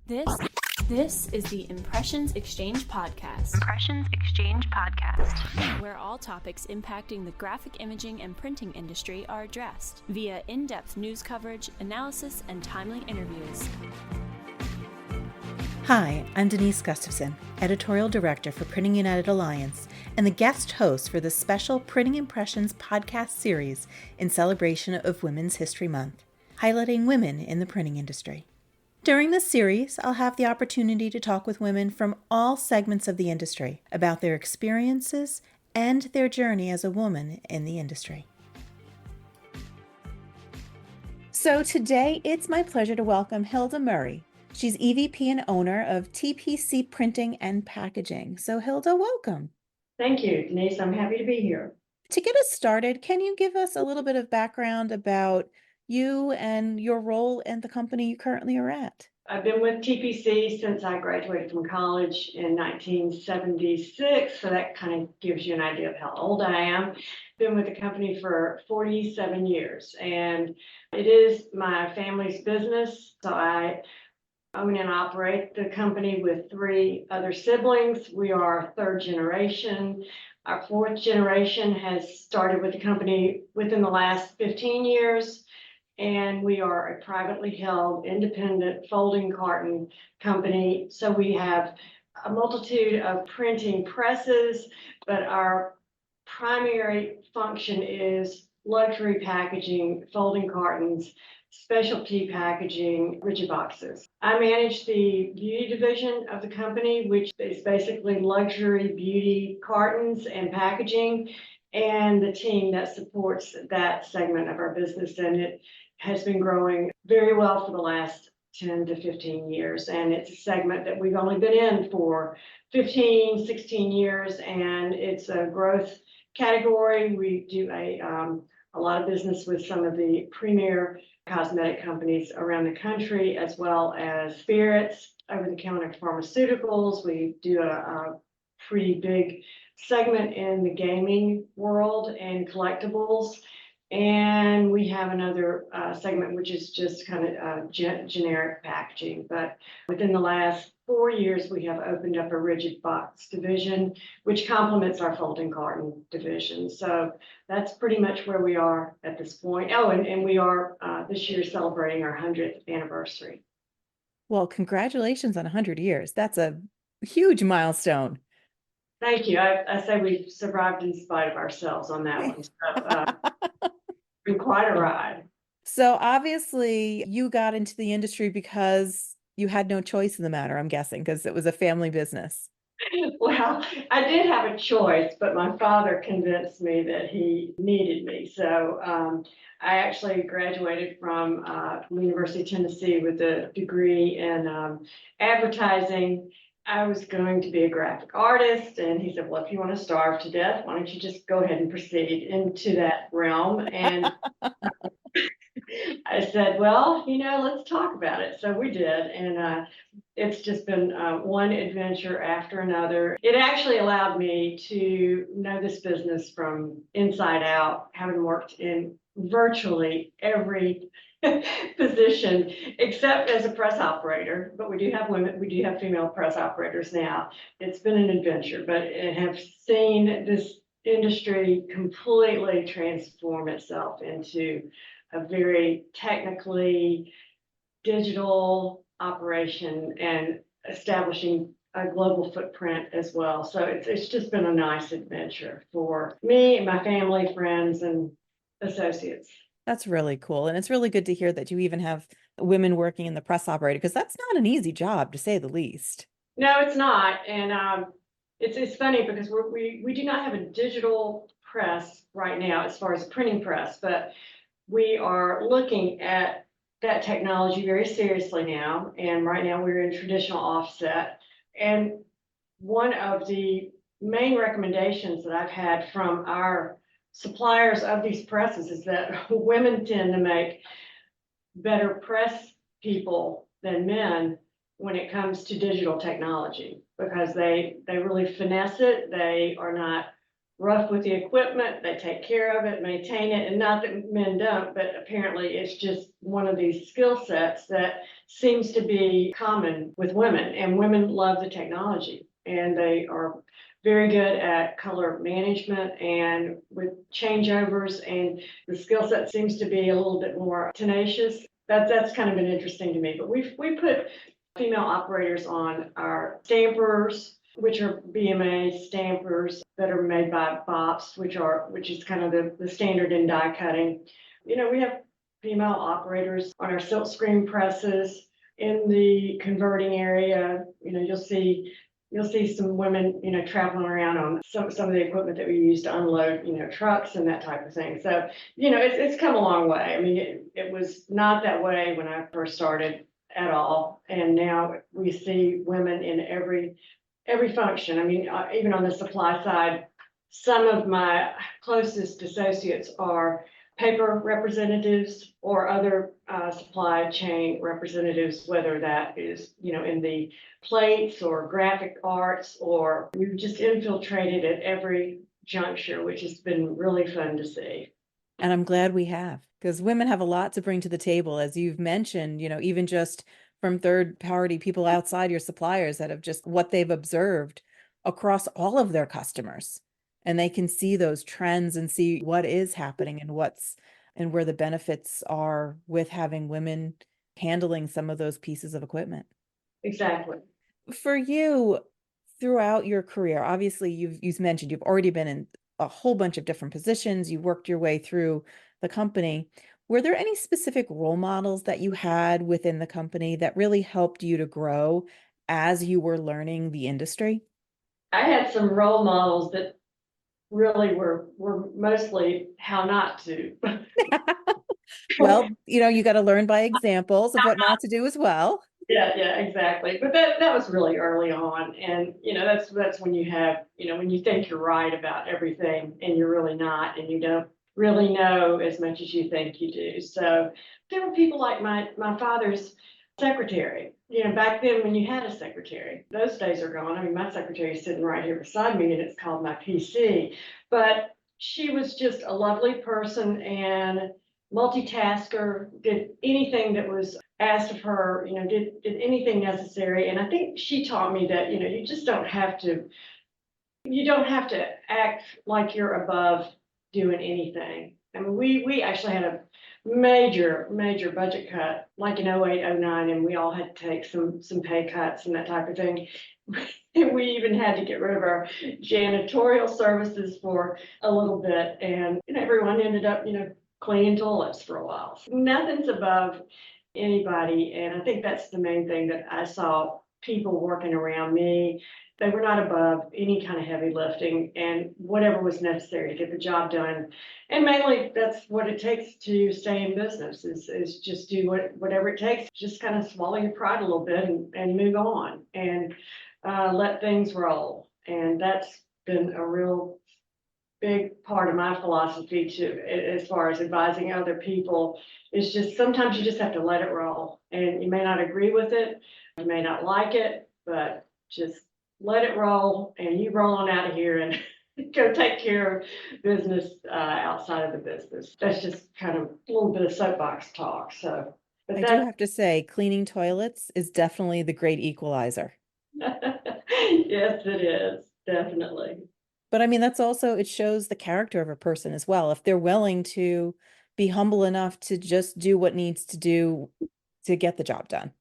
This this is the Impressions Exchange Podcast. Impressions Exchange Podcast. Where all topics impacting the graphic imaging and printing industry are addressed via in-depth news coverage, analysis, and timely interviews. Hi, I'm Denise Gustavson, Editorial Director for Printing United Alliance, and the guest host for the special Printing Impressions podcast series in celebration of Women's History Month, highlighting women in the printing industry. During this series, I'll have the opportunity to talk with women from all segments of the industry about their experiences and their journey as a woman in the industry. So today, it's my pleasure to welcome Hilda Murray. She's EVP and owner of TPC Printing and Packaging. So Hilda, welcome. Thank you, Denise. I'm happy to be here. To get us started, can you give us a little bit of background about you and your role in the company you currently are at? I've been with TPC since I graduated from college in 1976, so that kind of gives you an idea of how old I am. Been with the company for 47 years, and it is my family's business, so I own and operate the company with three other siblings. We are third generation. Our fourth generation has started with the company within the last 15 years. And we are a privately held, independent folding carton company. So we have a multitude of printing presses, but our primary function is luxury packaging, folding cartons, specialty packaging, rigid boxes. I manage the beauty division of the company, which is basically luxury beauty cartons and packaging, and the team that supports that segment of our business. And it has been growing very well for the last 10 to 15 years. And it's a segment that we've only been in for 15, 16 years, and it's a growth category. We do a lot of business with some of the premier cosmetic companies around the country, as well as spirits, over-the-counter pharmaceuticals. We do a pretty big segment in the gaming world and collectibles. And we have another segment, which is just kind of generic packaging. But within the last 4 years, we have opened up a rigid box division, which complements our folding carton division. So that's pretty much where we are at this point. Oh, and we are this year celebrating our 100th anniversary. Well, congratulations on 100 years. That's a huge milestone. Thank you. I say we've survived in spite of ourselves on that one. So, been quite a ride. So obviously you got into the industry because you had no choice in the matter, I'm guessing, because it was a family business. Well, I did have a choice, but my father convinced me that he needed me. So I actually graduated from the University of Tennessee with a degree in advertising. I was going to be a graphic artist, and he said, well, if you want to starve to death, why don't you just go ahead and proceed into that realm? And I said, well, let's talk about it. So we did, and it's just been one adventure after another. It actually allowed me to know this business from inside out, having worked in virtually every position except as a press operator, but we do have female press operators now. It's been an adventure, but I have seen this industry completely transform itself into a very technically digital operation and establishing a global footprint as well. So it's just been a nice adventure for me and my family, friends, and associates. That's really cool. And it's really good to hear that you even have women working in the press operator, because that's not an easy job, to say the least. No, it's not. And it's funny because we do not have a digital press right now as far as printing press, but we are looking at that technology very seriously now. And right now we're in traditional offset. And one of the main recommendations that I've had from our suppliers of these presses is that women tend to make better press people than men when it comes to digital technology, because they really finesse it. They are not rough with the equipment. They take care of it, maintain it, and not that men don't, but apparently it's just one of these skill sets that seems to be common with women, and women love the technology, and they are very good at color management and with changeovers, and the skill set seems to be a little bit more tenacious. That's kind of been interesting to me, but we put female operators on our stampers, which are BMA stampers that are made by BOPS, which is kind of the standard in die cutting. We have female operators on our silk screen presses. In the converting area, you'll see some women, traveling around on some of the equipment that we use to unload, trucks and that type of thing. So, it's come a long way. I mean, it was not that way when I first started at all. And now we see women in every function. I mean, even on the supply side, some of my closest associates are paper representatives or other supply chain representatives, whether that is, in the plates or graphic arts, or we've just infiltrated at every juncture, which has been really fun to see. And I'm glad we have, because women have a lot to bring to the table, as you've mentioned, even just from third party people outside your suppliers that have just what they've observed across all of their customers. And they can see those trends and see what is happening and where the benefits are with having women handling some of those pieces of equipment. Exactly. For you, throughout your career, obviously you've mentioned you've already been in a whole bunch of different positions. You worked your way through the company. Were there any specific role models that you had within the company that really helped you to grow as you were learning the industry? I had some role models that really were mostly how not to. Well, you got to learn by examples of what not to do as well. Yeah, exactly. But that was really early on. And, that's when you have, when you think you're right about everything and you're really not, and you don't really know as much as you think you do. So there were people like my father's secretary. Back then when you had a secretary, those days are gone. I mean, my secretary is sitting right here beside me and it's called my PC. But she was just a lovely person and multitasker, did anything that was asked of her, did anything necessary. And I think she taught me that, you don't have to act like you're above doing anything. I mean, we actually had a major budget cut, like in 08, 09, and we all had to take some pay cuts and that type of thing. We even had to get rid of our janitorial services for a little bit, and everyone ended up, cleaning toilets for a while. Nothing's above anybody, and I think that's the main thing that I saw people working around me. They were not above any kind of heavy lifting, and whatever was necessary to get the job done. And mainly that's what it takes to stay in business is just do whatever it takes. Just kind of swallow your pride a little bit and move on and let things roll. And that's been a real big part of my philosophy too, as far as advising other people. Is just sometimes you just have to let it roll, and you may not agree with it, you may not like it, but just let it roll, and you roll on out of here and go take care of business outside of the business. That's just kind of a little bit of soapbox talk. So, but I do have to say, cleaning toilets is definitely the great equalizer. Yes, it is, definitely. But I mean, that's also, it shows the character of a person as well. If they're willing to be humble enough to just do what needs to do to get the job done.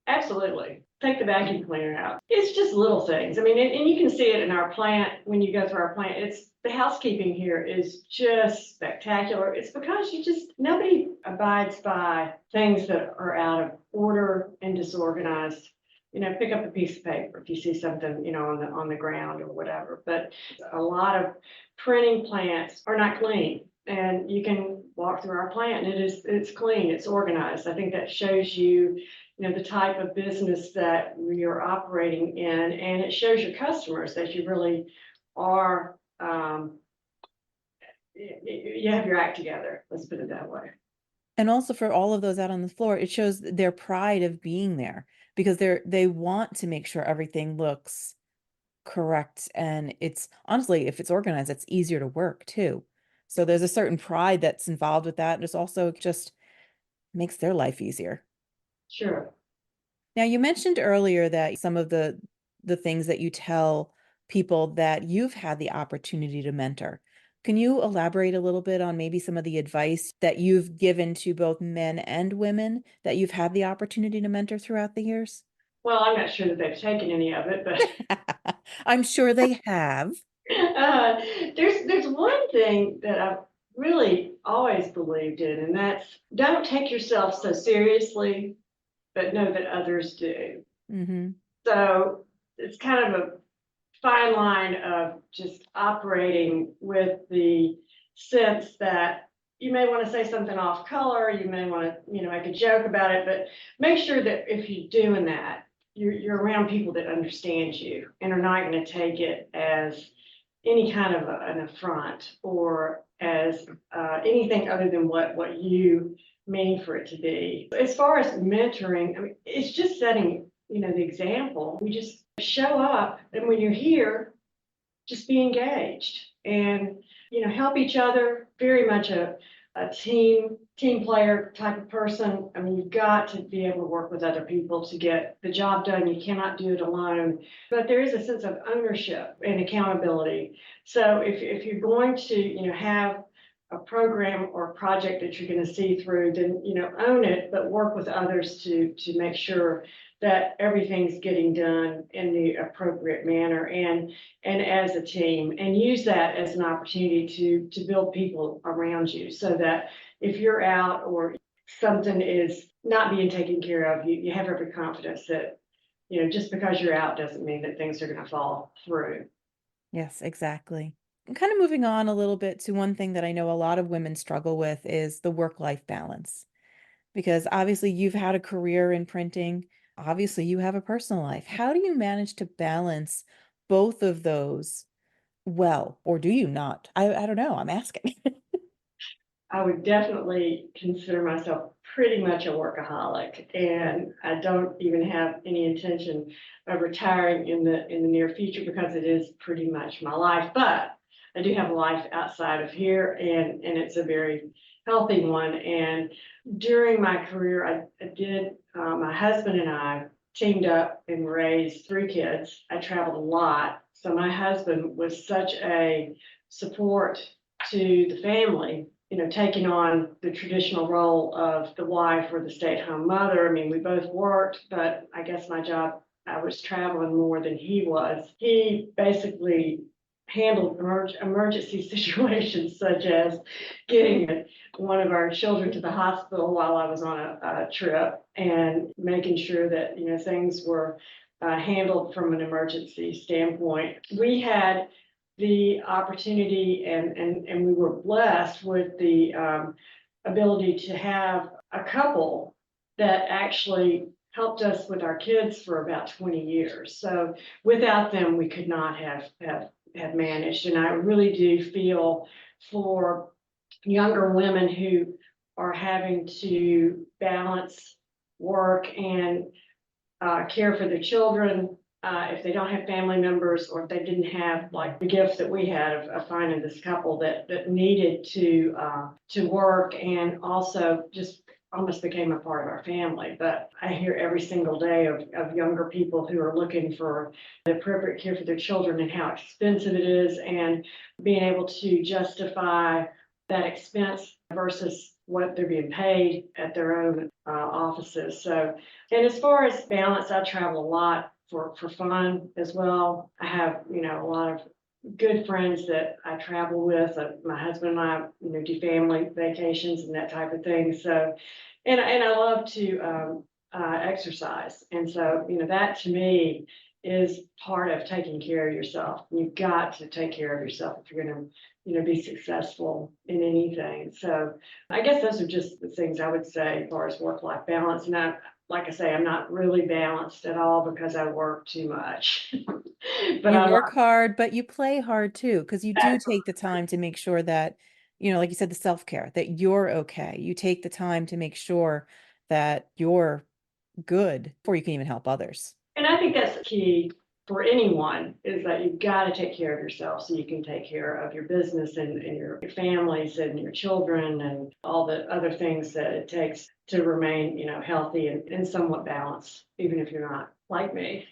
Absolutely. Take the vacuum cleaner out. It's just little things. I mean, and you can see it in our plant when you go through our plant. It's the housekeeping here is just spectacular. It's because nobody abides by things that are out of order and disorganized. Pick up a piece of paper if you see something, on the ground or whatever. But a lot of printing plants are not clean. And you can walk through our plant and it's clean, it's organized. I think that shows you, the type of business that you're operating in, and it shows your customers that you really are, you have your act together. Let's put it that way. And also for all of those out on the floor, it shows their pride of being there because they want to make sure everything looks Correct. And it's honestly, if it's organized, it's easier to work too. So there's a certain pride that's involved with that. And it's also just makes their life easier. Sure. Now, you mentioned earlier that some of the things that you tell people that you've had the opportunity to mentor. Can you elaborate a little bit on maybe some of the advice that you've given to both men and women that you've had the opportunity to mentor throughout the years? Well, I'm not sure that they've taken any of it, but I'm sure they have. uh, there's one thing that I've really always believed in, and that's don't take yourself so seriously, but know that others do. Hmm. So it's kind of a fine line of just operating with the sense that you may want to say something off color, you may want to, make a joke about it, but make sure that if you're doing that, you're around people that understand you and are not going to take it as any kind of an affront or as anything other than what you mean for it to be. As far as mentoring, I mean, it's just setting, the example. We just show up, and when you're here, just be engaged and help each other. Very much a team player type of person. I mean, you've got to be able to work with other people to get the job done. You cannot do it alone. But there is a sense of ownership and accountability. So if you're going to have a program or a project that you're going to see through, then own it, but work with others to make sure that everything's getting done in the appropriate manner and as a team, and use that as an opportunity to build people around you so that if you're out or something is not being taken care of, you have every confidence that just because you're out doesn't mean that things are going to fall through. Yes, exactly. And kind of moving on a little bit to one thing that I know a lot of women struggle with is the work-life balance. Because obviously you've had a career in printing, obviously you have a personal life. How do you manage to balance both of those well, or do you not? I don't know. I'm asking. I would definitely consider myself pretty much a workaholic, and I don't even have any intention of retiring in the near future because it is pretty much my life. But I do have a life outside of here, and it's a very healthy one. And during my career, I did my husband and I teamed up and raised three kids. I traveled a lot, so my husband was such a support to the family, taking on the traditional role of the wife or the stay-at-home mother. I mean, we both worked, but I guess my job, I was traveling more than he was. He basically handled emergency situations such as getting one of our children to the hospital while I was on a trip and making sure that, things were handled from an emergency standpoint. We had the opportunity and we were blessed with the ability to have a couple that actually helped us with our kids for about 20 years. So without them, we could not have managed. And I really do feel for younger women who are having to balance work and care for their children, if they don't have family members or if they didn't have like the gift that we had of finding this couple that needed to work and also just almost became a part of our family. But I hear every single day of younger people who are looking for the appropriate care for their children and how expensive it is, and being able to justify that expense versus what they're being paid at their own offices. So, and as far as balance, I travel a lot for fun as well. I have, a lot of good friends that I travel with. My husband and I, do family vacations and that type of thing. So, and I love to exercise. And so, that to me is part of taking care of yourself. You've got to take care of yourself if you're going to, be successful in anything. So I guess those are just the things I would say as far as work-life balance. And like I say, I'm not really balanced at all because I work too much. But You I like work hard, but you play hard too, because you do that. take the time to make sure that, like you said, the self-care, that you're okay. You take the time to make sure that you're good before you can even help others. And I think that's key for anyone is that you've got to take care of yourself so you can take care of your business and your families and your children and all the other things that it takes to remain, healthy and somewhat balanced, even if you're not like me.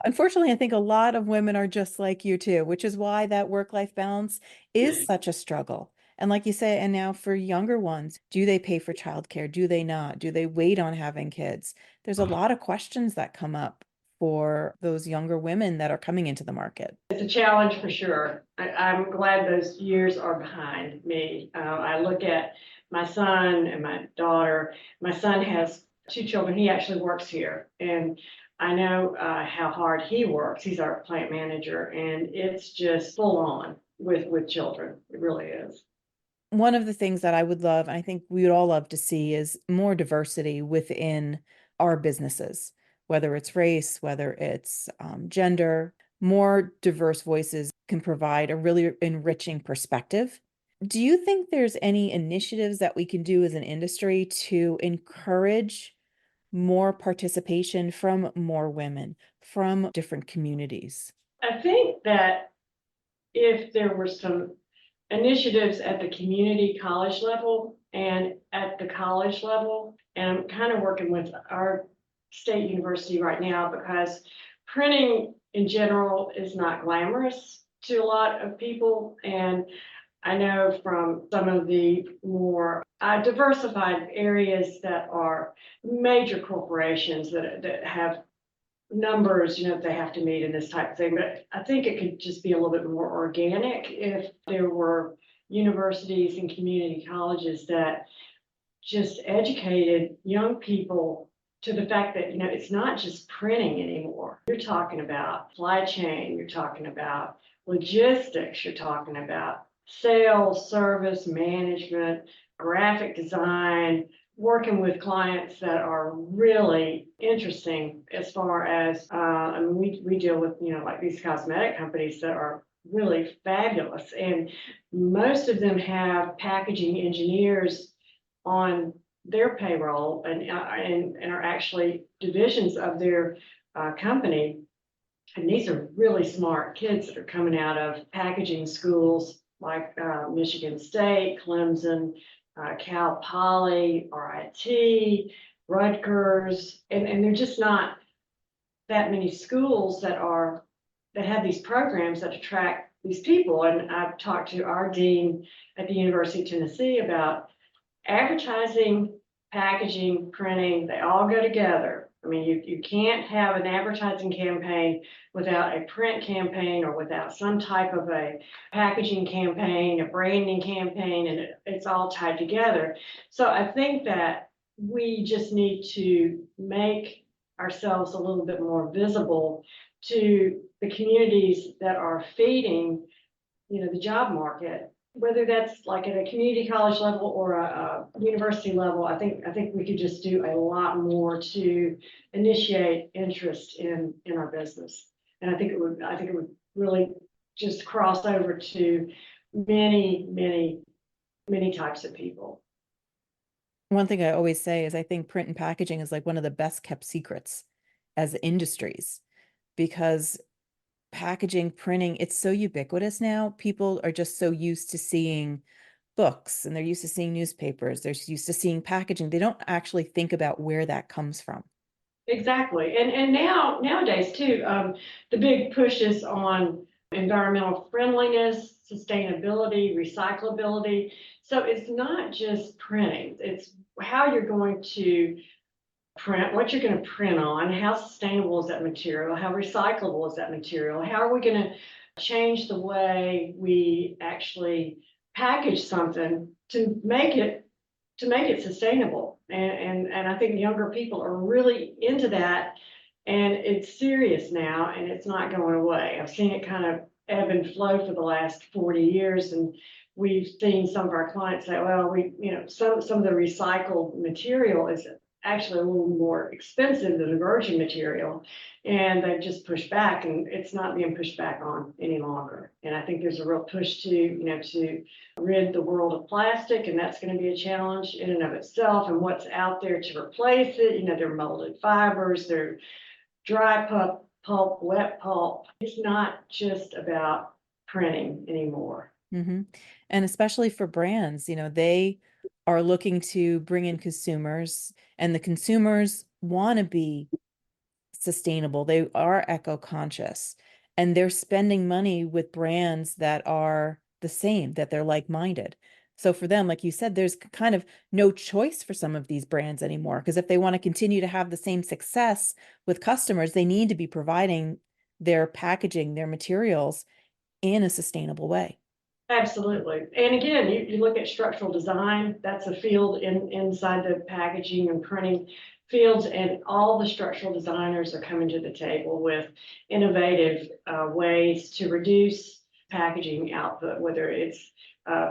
Unfortunately, I think a lot of women are just like you too, which is why that work-life balance is such a struggle. And like you say, and now for younger ones, do they pay for childcare? Do they not? Do they wait on having kids? There's a lot of questions that come up for those younger women that are coming into the market. It's a challenge for sure. I'm glad those years are behind me. I look at my son and my daughter. My son has 2 children. He actually works here, and I know how hard he works. He's our plant manager, and it's just full on with children. It really is. One of the things that I would love, and I think we would all love to see, is more diversity within our businesses, whether it's race, whether it's gender. More diverse voices can provide a really enriching perspective. Do you think there's any initiatives that we can do as an industry to encourage more participation from more women, from different communities? I think that if there were some initiatives at the community college level and at the college level, and I'm kind of working with our state university right now because printing in general is not glamorous to a lot of people. And I know from some of the more diversified areas that are major corporations that have numbers, they have to meet in this type of thing. But I think it could just be a little bit more organic if there were universities and community colleges that just educated young people to the fact that, it's not just printing anymore. You're talking about supply chain, you're talking about logistics, you're talking about sales, service, management, graphic design, working with clients that are really interesting as far as, we deal with, like these cosmetic companies that are really fabulous. And most of them have packaging engineers on their payroll and are actually divisions of their company. And these are really smart kids that are coming out of packaging schools like Michigan State, Clemson, Cal Poly, RIT, Rutgers, and they're just not that many schools that have these programs that attract these people. And I've talked to our dean at the University of Tennessee about advertising, packaging, printing, they all go together. I mean, you can't have an advertising campaign without a print campaign or without some type of a packaging campaign, a branding campaign, and it's all tied together. So I think that we just need to make ourselves a little bit more visible to the communities that are feeding, the job market. Whether that's like at a community college level or a university level, I think we could just do a lot more to initiate interest in our business. And I think it would really just cross over to many, many, many types of people. One thing I always say is I think print and packaging is like one of the best kept secrets as industries, because packaging, printing, it's so ubiquitous now. People are just so used to seeing books and they're used to seeing newspapers. They're used to seeing packaging. They don't actually think about where that comes from. Exactly. And nowadays too, the big push is on environmental friendliness, sustainability, recyclability. So it's not just printing, it's how you're going to print, what you're going to print on, how sustainable is that material, how recyclable is that material, how are we going to change the way we actually package something to make it sustainable. And I think younger people are really into that, and it's serious now and it's not going away. I've seen it kind of ebb and flow for the last 40 years, and we've seen some of our clients say, well, some of the recycled material is actually a little more expensive than the virgin material, and they've just pushed back, and it's not being pushed back on any longer. And I think there's a real push to rid the world of plastic, and that's going to be a challenge in and of itself. And what's out there to replace it, they're molded fibers, they're dry pulp, wet pulp. It's not just about printing anymore. Mm-hmm. And especially for brands, they are looking to bring in consumers, and the consumers want to be sustainable. They are eco-conscious, and they're spending money with brands that are the same, that they're like-minded. So for them, like you said, there's kind of no choice for some of these brands anymore, because if they want to continue to have the same success with customers, they need to be providing their packaging, their materials in a sustainable way. Absolutely. And again, you look at structural design, that's a field inside the packaging and printing fields, and all the structural designers are coming to the table with innovative ways to reduce packaging output, whether it's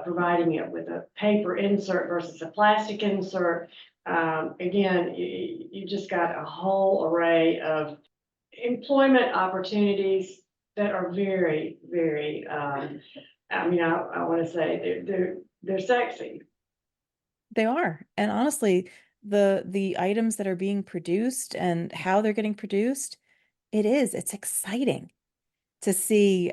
providing it with a paper insert versus a plastic insert. Again, you just got a whole array of employment opportunities that are very, very I want to say they're sexy. They are. And honestly, the items that are being produced and how they're getting produced, it's exciting to see.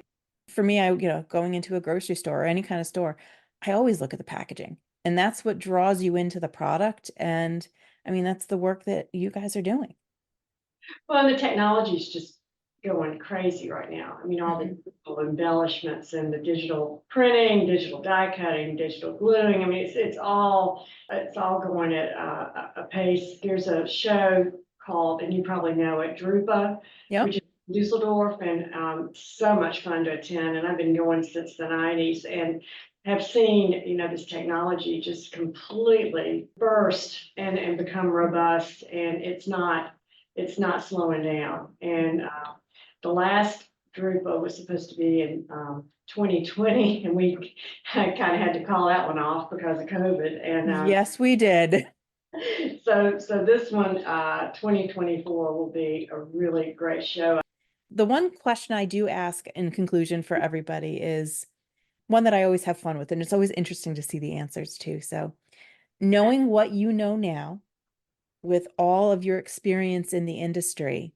For me, going into a grocery store or any kind of store, I always look at the packaging, and that's what draws you into the product. And I mean, that's the work that you guys are doing. Well, and the technology is just going crazy right now. I mean, all the digital embellishments and the digital printing, digital die cutting, digital gluing. I mean, it's all going at a pace. There's a show called, and you probably know it, Drupa, Yep. which is Dusseldorf, and so much fun to attend. And I've been going since the 90s and have seen, this technology just completely burst and become robust, and it's not slowing down. And the last Drupa was supposed to be in 2020, and we kind of had to call that one off because of COVID. And Yes, we did. so this one, 2024, will be a really great show. The one question I do ask in conclusion for everybody is one that I always have fun with, and it's always interesting to see the answers too. So, knowing what you know now, with all of your experience in the industry,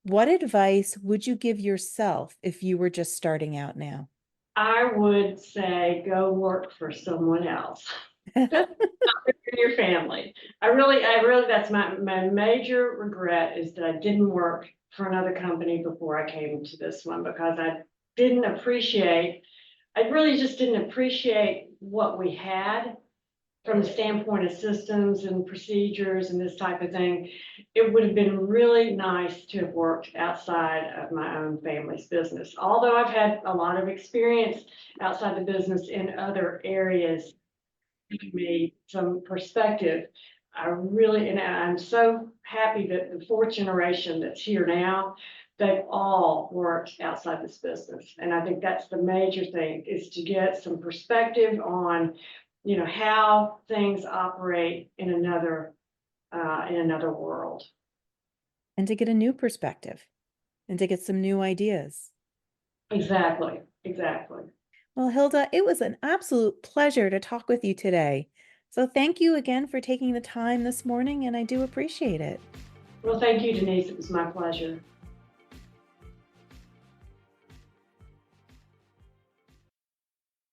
what advice would you give yourself if you were just starting out now? I would say go work for someone else. Not for your family. I really, that's my major regret, is that I didn't work for another company before I came to this one, because I really just didn't appreciate what we had from the standpoint of systems and procedures and this type of thing. It would have been really nice to have worked outside of my own family's business. Although I've had a lot of experience outside the business in other areas, giving me some perspective. And I'm so happy that the fourth generation that's here now, they've all worked outside this business. And I think that's the major thing, is to get some perspective on, how things operate in another world. And to get a new perspective and to get some new ideas. Exactly. Well, Hilda, it was an absolute pleasure to talk with you today. So thank you again for taking the time this morning, and I do appreciate it. Well, thank you, Denise. It was my pleasure.